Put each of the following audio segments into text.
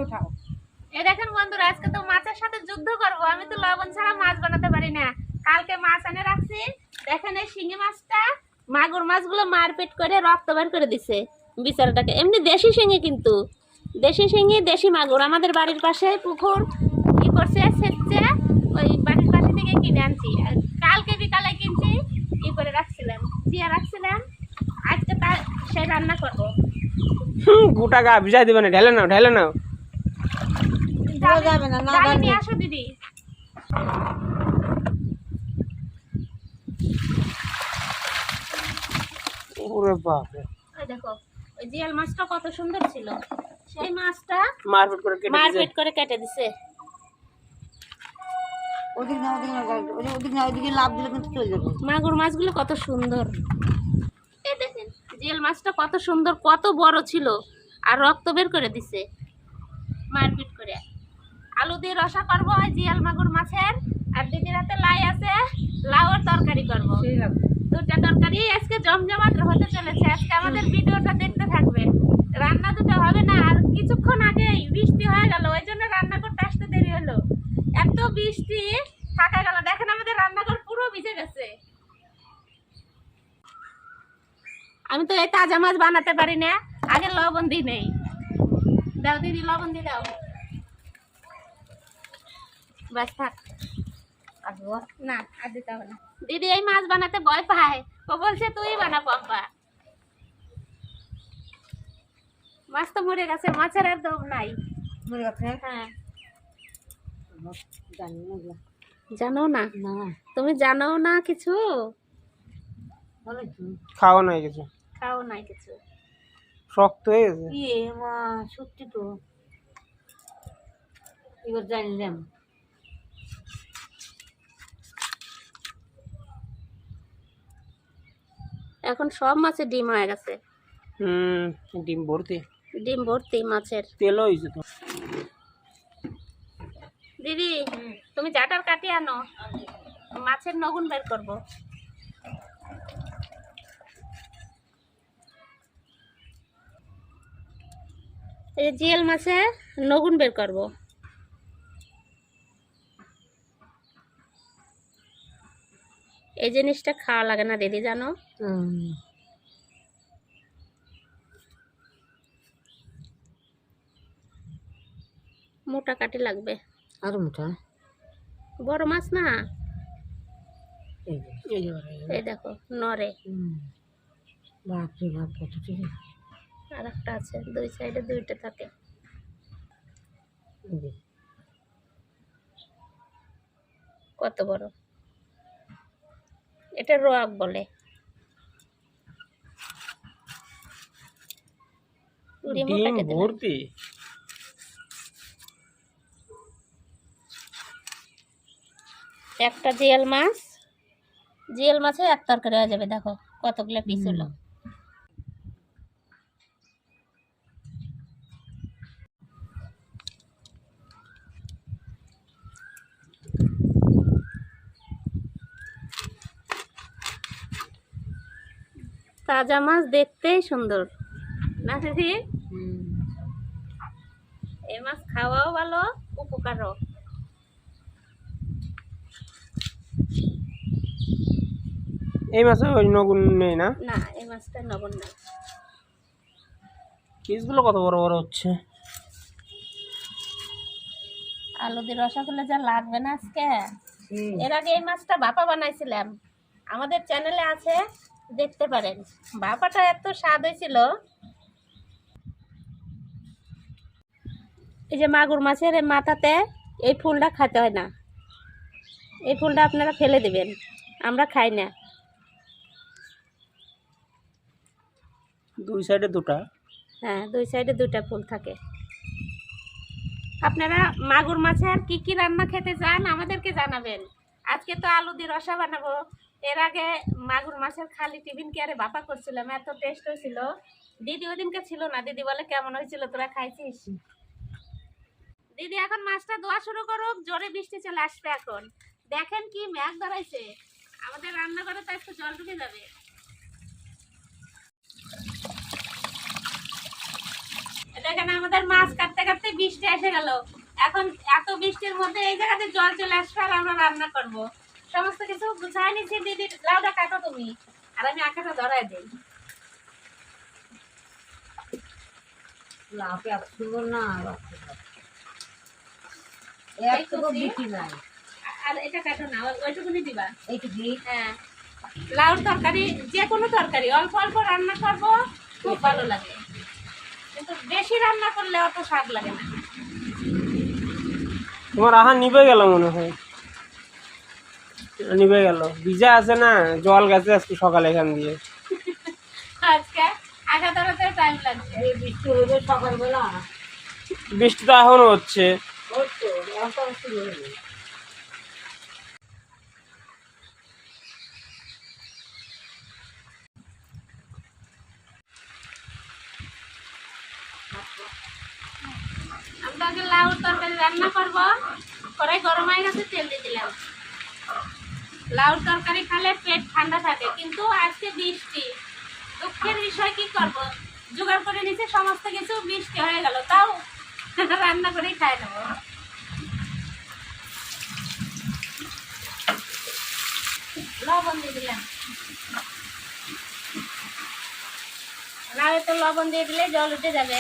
উঠাও। এই দেখেন বন্ধুরা, আজকে তো মাছের সাথে যুদ্ধ করব। আমি তো লবণ ছাড়া মাছ বানাতে পারি না। কালকে মাছ এনে রাখছি, দেখেন এই শিঙি মাছটা মাগুর মাছগুলো মারপিট করে রক্ত বের করে দিছে বিচারাটাকে। এমনি দেশি শিঙি, কিন্তু দেশি শিঙি দেশি মাগুর। আমাদের বাড়ির পাশে পুকুর কি করছে, সেচছে, ওই বাড়ির পাশে থেকে কিনে আনছি। আর কালকে বিকালে কিনছি, ই করে রাখছিলাম, জিয়া রাখছিলাম। আজকে তার সে রান্না করবো। গোটা গা ভিজাই দিবে না, ঢেলে নাও ঢেলে নাও। যাবে না, না ডালি নিয়ে আসো দিদি। ওরে বাপ রে, ওই দেখো, ওই জিয়াল মাছটা কত সুন্দর ছিল, সেই মাছটা মারপিট করে কেটে দিছে। মারপিট করে কেটে দিছে। ওদিকে না, ওদিকে না, ওদিকে না, ওদিকে লাভ দিলে কিন্তু চলে যাবে। মাগুর মাছগুলো কত সুন্দর। এই দেখেন জিয়াল মাছটা কত সুন্দর, কত বড় ছিল, আর রক্ত বের করে দিছে মারপিট করে। আলু দিয়ে রসা করবো ওই জিয়াল মাগুর মাছের, আর দিদির হাতে লাই আছে, লাউয়ের তরকারি করবো। দুটা তরকারি আজকে জমজমাট হতে চলেছে। আজকে আমাদের ভিডিওটা দেখতে থাকবেন। রান্না দুটো হবে না, আর কিছুক্ষণ আগেই বৃষ্টি হয়ে গেল, ওই জন্য রান্না করতে আসতে দেরি হলো। এত বৃষ্টি থাকা গেল, দেখেন আমাদের রান্নাঘর পুরো ভিজে গেছে। আমি তো এই তাজা মাছ বানাতে পারি না, আগে লবণ দিই নেই। দাও দিদি, লবণ দিয়ে দাও। বাস থাক, আসবো না আর দিতে হবে না। দিদি এই মাছ বানাতে ভয় পায়, ও বলছে তুই বানা পম্পা। মাছ তো মরে গেছে, মাছের আর দম নাই। মরে গেছে। হ্যাঁ, জানি না এগুলো। জানো না? না, তুমি জানো না কিছু? ভালো তো। খাওয়া নাই কিছু, খাও নাই কিছু। শক্ত হয়ে গেছে। ইয়ে মা, সত্যি তো, এবার জানলাম। এখন সব মাছের ডিম হয়ে গেছে, ডিম ভর্তি, ডিম ভর্তি মাছের। তেলও হয়েছে তো। দিদি তুমি জাটার কাটি আনো, মাছের নগুন বের করব। এই জিয়াল মাছে নগুন বের করব। এই জিনিসটা খাওয়া লাগে না দিদি, জানো? মোটা কাটি লাগবে, আর মোটা। বড় মাছ না। এই যে, এই যে এই দেখো নরে, বাপরে বাপ, কত ঠিক। আর একটা আছে, দুই সাইডে দুইটা থাকে। এই যে, কত বড়, এটা রক বলে। ডিমও ডিম কেটে দিলাম। ভর্তি। একটা জিয়াল মাছ, জিয়াল মাছে এক তরকারি হয়ে যাবে। দেখো কতগুলো পিস হলো। তাজা মাছ দেখতেই সুন্দর না দিদি? এই মাছ খাওয়াও ভালো, উপকারও। এই মাছে ওই নগুন নেই না? না, এই মাছটা লবণ নাই। পিসগুলো কত বড় বড় হচ্ছে। আলু দিয়ে রসা করলে যা লাগবে না আজকে। এর আগে এই মাছটা ভাপা বানাইছিলাম, আমাদের চ্যানেলে আছে, দেখতে পারেন। ভাপাটা এত স্বাদ হয়েছিল। এই যে মাগুর মাছের এই মাথাতে এই ফুলটা খেতে হয় না, এই ফুলটা আপনারা ফেলে দিবেন, আমরা খাই না। দুই সাইডে দুটা। হ্যাঁ, দুই সাইডে দুইটা ফুল থাকে। আপনারা মাগুর মাছের কি কি রান্না খেতে চান আমাদেরকে জানাবেন। আজকে তো আলু দিয়ে রসা বানাবো। এর আগে মাগুর মাছের খালি টিফিন কেয়ারে ভাপা করছিলাম, এত টেস্ট হয়েছিল। দিদি ওদিনকে ছিল না, দিদি বলে কেমন হয়েছিল, তোরা খাইছিস? দিদি এখন মাছটা ধোয়া শুরু করুক, জোরে বৃষ্টি চলে আসবে। এখন দেখেন কি মেঘ ধরাইছে, আমাদের রান্নাঘরে তো একটু জল ঢুকে যাবে। দেখেন আমাদের মাছ কাটতে কাটতে বৃষ্টি এসে গেল। এখন এত বৃষ্টির মধ্যে এই জায়গাতে জল চলে আসবে আর আমরা রান্না করব। সমস্ত কিছু গুছাই নিচ্ছি। দিদি লাউটা কাটো তুমি, আর আমি আঁকাটা ধরাই দিই। লাউ এত সুন্দর না, একটু বেশি নাই। আর এটা কাটো না, ওইটুকুনি দিবা। এইটুকু হ্যাঁ, লাউর তরকারি যে কোনো তরকারি অল্প অল্প রান্না করবো, খুব ভালো লাগে। কিন্তু বেশি রান্না করলে অত স্বাদ লাগে না। তোমার আহা নিভে গেল মনে হয়, নিভে গেল। ভিজা আছে না, জল গেছে আজকে সকালে এখান দিয়ে। আজকে আগা ধরাতে টাইম লাগছে। এই বৃষ্টি হবে সকালবেলা, বৃষ্টি তো এখনো হচ্ছে। হচ্ছে এখন তো শুরু হয়ে আমরা আগে লাউর তরকারি রান্না করবো। কড়াই গরম হয়ে গেছে, তেল দিয়ে দিলাম। লাউর তরকারি খেলে পেট ঠান্ডা থাকে, কিন্তু আজকে বৃষ্টি, দুঃখের বিষয়। কি করব, জোগাড় করে নিচে সমস্ত কিছু, বৃষ্টি হয়ে গেল, তাও রান্না করেই খাই নেবো। লবণ দিয়ে দিলাম। লাউয়ে তো লবণ দিয়ে দিলে জল উঠে যাবে।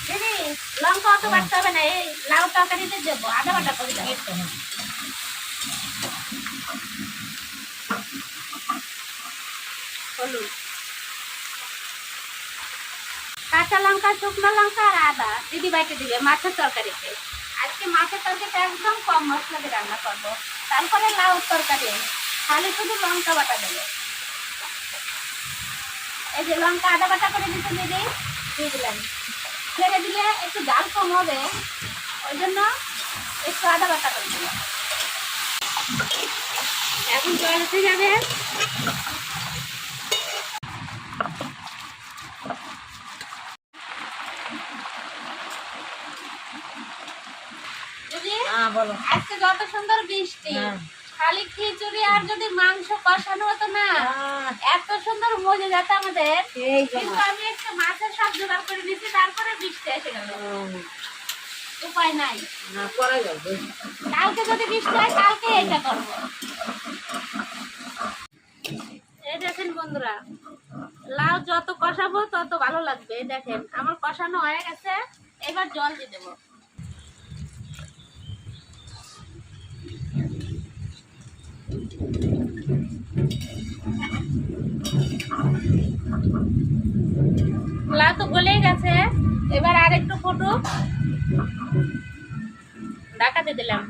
দিদি লঙ্কা অত বাটতে হবে না, এই লাউ তরকারিতে দেবো, আদা বাটা করে দেবো। হলুদ, কাঁচা লঙ্কা, শুকনো লঙ্কা আর আদা দিদি বাইটে দিবে মাছের তরকারিতে। আজকে মাছের তরকারিটা একদম কম মশলা দিয়ে রান্না করবো। তারপরে লাউ তরকারি খালি শুধু লঙ্কা বাটা দেবো। এই যে লঙ্কা আদা বাটা করে দিতে দিদি দিয়ে দিলাম। ছেড়ে দিলে একটু জাল কম হবে, ওই জন্য একটু আদা বাটা করে দিলাম। এখন জল উঠে যাবে। বলো। আজকে যত সুন্দর বৃষ্টি, খালি খিচুড়ি আর যদি মাংস কষানো হতো না, এত সুন্দর মজে যেত আমাদের। কিন্তু আমি একটা মাছের সব জোগাড় করে নিচ্ছি, তারপরে বৃষ্টি এসে গেল। উপায় নাই, কালকে যদি বৃষ্টি হয় কালকে এটা করবো। এই দেখেন বন্ধুরা, লাউ যত কষাবো তত ভালো লাগবে। দেখেন আমার কষানো হয়ে গেছে, এবার জল দিয়ে দেবো। লাউ তো গলেই গেছে, এবার আর একটু ফুটুক, ঢাকাতে দিলাম।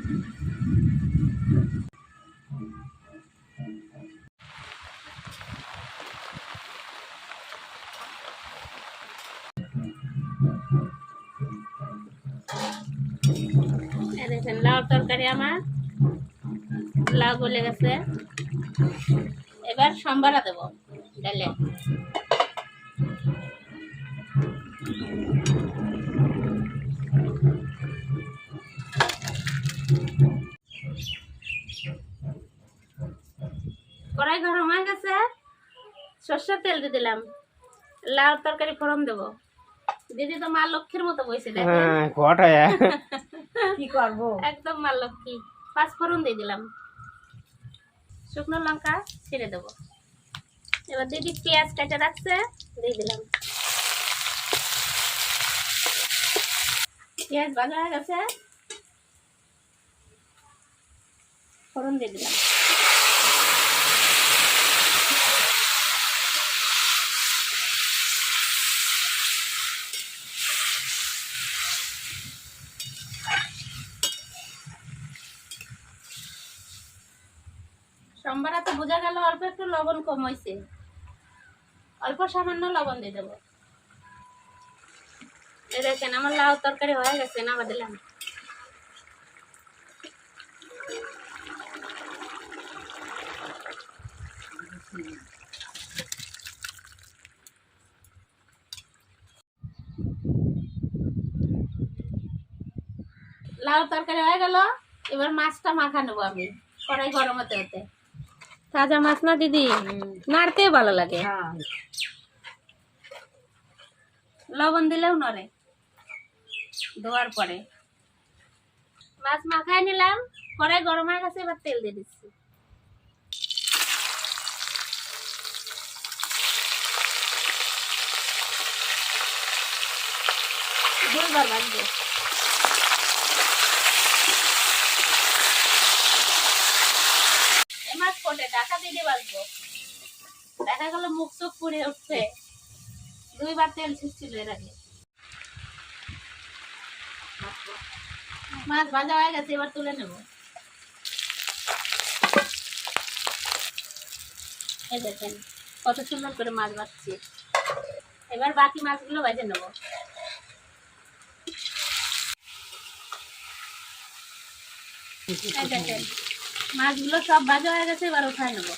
দেখেন লাউর তরকারি আমার লাউ গলে গেছে, এবার সম্বারা দেবো ডালে। কড়াই গরম হয়ে গেছে, সর্ষের তেল দিয়ে দিলাম। লাউ তরকারি ফোড়ন দেবো। দিদি তো মা লক্ষ্মীর মতো বসে, কি করবো, একদম মা লক্ষ্মী। পাঁচ ফোড়ন দিয়ে দিলাম, শুকনো লঙ্কা ছেড়ে দেবো। এবার দিদি পেঁয়াজ কেটে রাখছে, দিয়ে দিলাম। পেঁয়াজ ভাজা হয়ে গেছে, ফোড়ন দিয়ে দিলাম। সম্বারা তো বোঝা গেল অল্প একটু লবণ কম হয়েছে, অল্প সামান্য লবণ দিয়ে দেবো। এই দেখেন আমার লাউ তরকারি হয়ে গেছে, নামা দিলাম। লাউ তরকারি হয়ে গেল, এবার মাছটা মাখা নেবো আমি। কড়াই গরম হতে হতে, তাজা মাছ না দিদি, নাড়তে ভালো লাগে। লবণ দিলেও নড়ে ধোয়ার পরে। মাছ মাখায় নিলাম, কড়াই গরম হয়ে গেছে, এবার তেল দিয়ে দিচ্ছি। দুইবার ভাজবো। এই মাছ কোটে ঢাকা দিয়ে ভাজবো, দেখা গেল মুখ চোখ পুড়ে উঠছে। দুইবার তেল ছিটছিল এর আগে। মাছ ভাজা হয়ে গেছে, এবার তুলে নেব। এই দেখেন কত সুন্দর করে মাছ ভাজছি। এবার বাকি মাছগুলো ভেজে নেব। এই দেখেন মাছগুলো সব ভাজা হয়ে গেছে, এবার উঠায় নেব।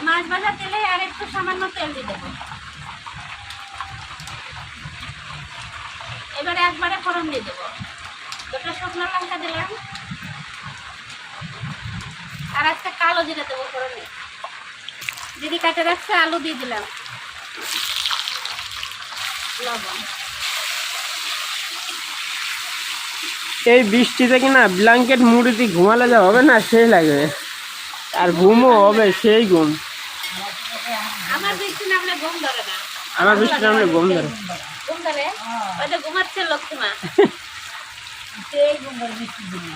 মাছ ভাজা তেলে আর একটু সামান্য তেল দিয়ে দেবো। এবারে একবারে ফোড়ন দিয়ে দেবো। দুটো শুকনো লঙ্কা দিলাম, আর একটা কালো জিরে দেবো ফোড়নে। দিদি কাটে রাখছে আলু দিয়ে দিলাম, লবণ। এই বৃষ্টিতে কিনা ব্ল্যাঙ্কেট মুড়ি দিয়ে ঘুমালে যা হবে না, সেই লাগবে। আর ঘুমও হবে সেই ঘুম। আমার বৃষ্টি নামলে ঘুম ধরে না। আমার বৃষ্টি নামলে ঘুম ধরে। ঘুম ধরে? ওই যে ঘুমাচ্ছে লক্ষ্মীমা। সেই ঘুমবার বৃষ্টির দিনে।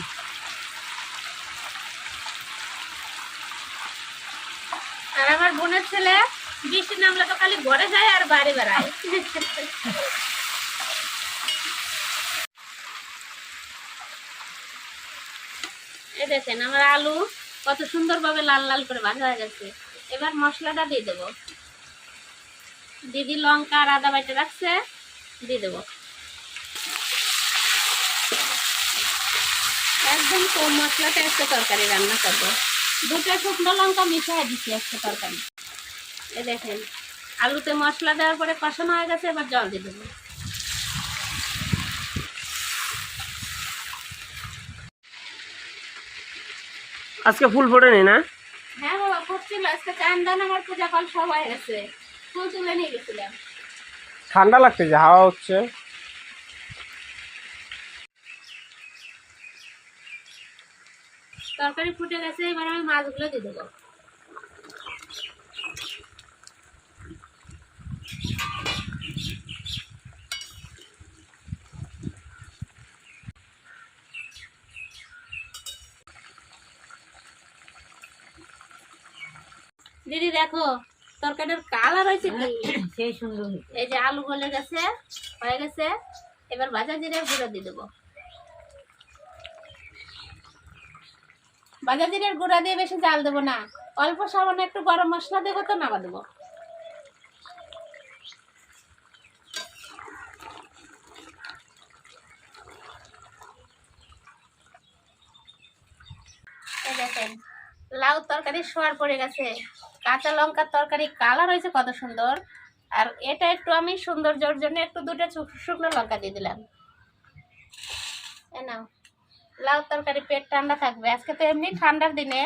আর আমার বোনের ছেলে বৃষ্টি নামলে তো খালি ঘরে যায় আর বাড়ি বেড়ায়। এই দেখেন আমার আলু কত সুন্দরভাবে লাল লাল করে ভাজা হয়ে গেছে। এবার মশলাটা দিয়ে দেবো। দিদি লঙ্কা আর আদা বাইটে রাখছে, দিয়ে দেবো। একদম কম মশলাতে একটা তরকারি রান্না করবো। দুটো শুকনো লঙ্কা মিশিয়ে দিচ্ছি একটা তরকারি। এই দেখেন আলুতে মশলা দেওয়ার পরে কষানো হয়ে গেছে, এবার জল দিয়ে দেবো। আজকে ফুল ফোটেনি না? হ্যাঁ বাবা ফুটছিল, আজকে চান দান আমার পূজা ফল সব হয়ে গেছে। ফুল তুলে নিয়ে গেছিলাম। ঠান্ডা লাগতেছে, হাওয়া হচ্ছে। তরকারি ফুটে গেছে, এবার আমি মাছগুলো দিয়ে দেবো। দিদি দেখো তরকারির কালার হয়েছে কি সেই সুন্দর হয়েছে। এই যে আলু গলে গেছে, হয়ে গেছে। এবার ভাজা জিরে গুঁড়ো দিয়ে দেবো। ভাজা জিরের গুঁড়া দিয়ে বেশি জাল দেবো না, অল্প সামান্য একটু গরম মশলা দেবো, তো নামা দেবো। এই দেখেন লাউ তরকারি সোয়ার পড়ে গেছে। কাঁচা লঙ্কার তরকারি কালার হয়েছে কত সুন্দর। আর এটা একটু আমি সৌন্দর্যের জন্য একটু দুটো শুকনো লঙ্কা দিয়ে দিলাম। এই নাও লাউ তরকারি, পেট ঠান্ডা থাকবে। আজকে তো এমনি ঠান্ডার দিনে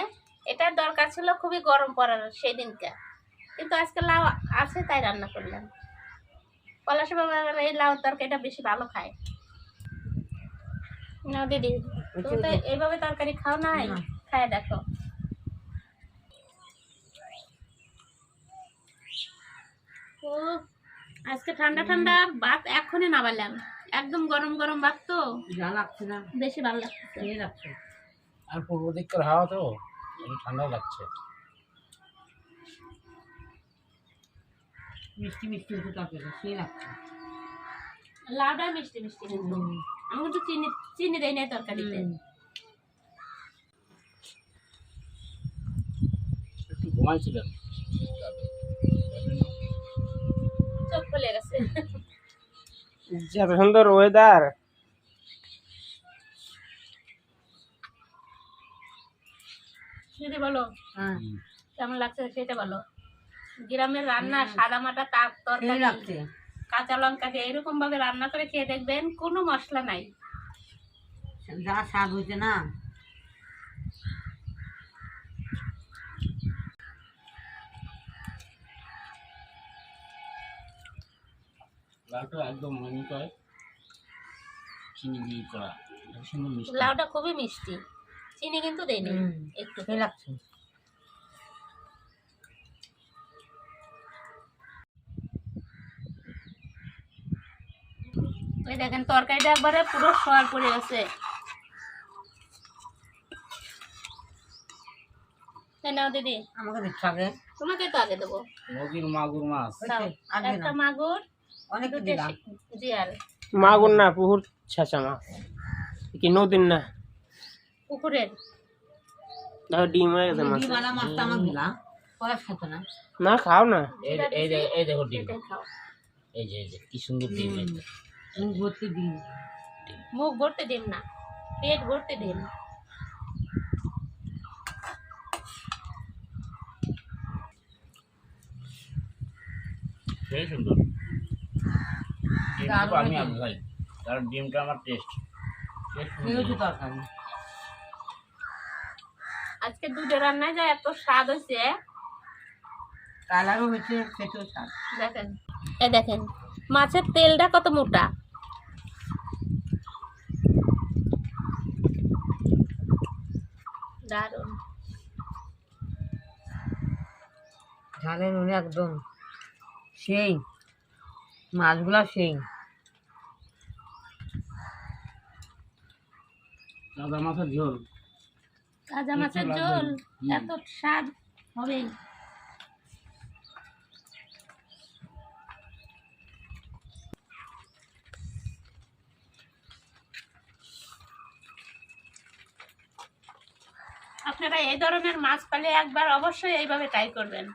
এটার দরকার ছিল খুবই গরম পড়ার সেই দিনকে, কিন্তু আজকে লাউ আছে তাই রান্না করলাম। পলাশ বাবা এই লাউ তরকারিটা বেশি ভালো খায় না। দিদি তুমি তো এইভাবে তরকারি খাও নাই, খায় দেখো। ও আজকে ঠান্ডা ঠান্ডা ভাত এখনই নামালাম, একদম গরম গরম ভাত তো যা লাগছে না, বেশি ভালো লাগছে। সেই লাগছে। আর পূর্ব দিককার হাওয়া তো একটু ঠান্ডাই লাগছে। মিষ্টি মিষ্টি হচ্ছে তরকারি, সেই লাগছে। লাউটা মিষ্টি মিষ্টি, কিন্তু আমি কিন্তু চিনি চিনি দেই নাই তরকারিতে। একটু ঘুমাইছিলেন, চোখ খুলে গেছে। এত সুন্দর ওয়েদার। দিদি বলো হ্যাঁ কেমন লাগছে সেটা বলো। গ্রামের রান্না সাদা মাটা তার সেই তরকারি, লাগছে। কাঁচা লঙ্কা দিয়ে এরকম ভাবে রান্না করে খেয়ে দেখবেন, কোনো মশলা নাই। যা স্বাদ হয়েছে না। লাউটা একদম মনে হয় চিনি দিয়ে করা, এত সুন্দর মিষ্টি। লাউটা খুবই মিষ্টি, চিনি কিন্তু দেয়নি, একটু খেয়ে লাগছে। ওই দেখেন তরকারিটা একবারে পুরো সর পড়ে গেছে। এই নাও দিদি, আমাকে দিচ্ছ আগে। তোমাকে তো আগে দেবো। নদীর মাগুর মাছ। দাও, আগে একটা না, মাগুর, অনেক দুটো দিলাম। জিয়াল। মাগুর না, পুকুর ছেঁচা মাছ, কি নদীর না। পুকুরের দেখো ডিম হয়ে গেছে মাছ। ডিমওয়ালা মাছটা আমাকে দিলাম, পরে খেতো না। না খাও না। এই দেখো ডিম, এটাই খাও। এই যে কি সুন্দর ডিম। এই যে। মুখ ভর্তি ডিম। মুখ ভরতে ডিম না, পেট ভরতে ডিম। সেই সুন্দর ডিমটা তো আমি আগে খাই, কারণ ডিমটা আমার টেস্ট। খেয়েছি তরকারি। আজকে দুটো রান্নায় যা এত স্বাদ হয়েছে। কালারও হয়েছে, খেতেও স্বাদ। দেখেন, এই দেখেন মাছের তেলটা কত মোটা। দারুণ। ঝালের নুনে একদম সেই, মাছগুলা সেই। সাদা মাছের ঝোল। তাজা মাছের ঝোল এত স্বাদ হবেই। আপনারা এই ধরনের মাছ পেলে একবার অবশ্যই এইভাবে ট্রাই করবেন।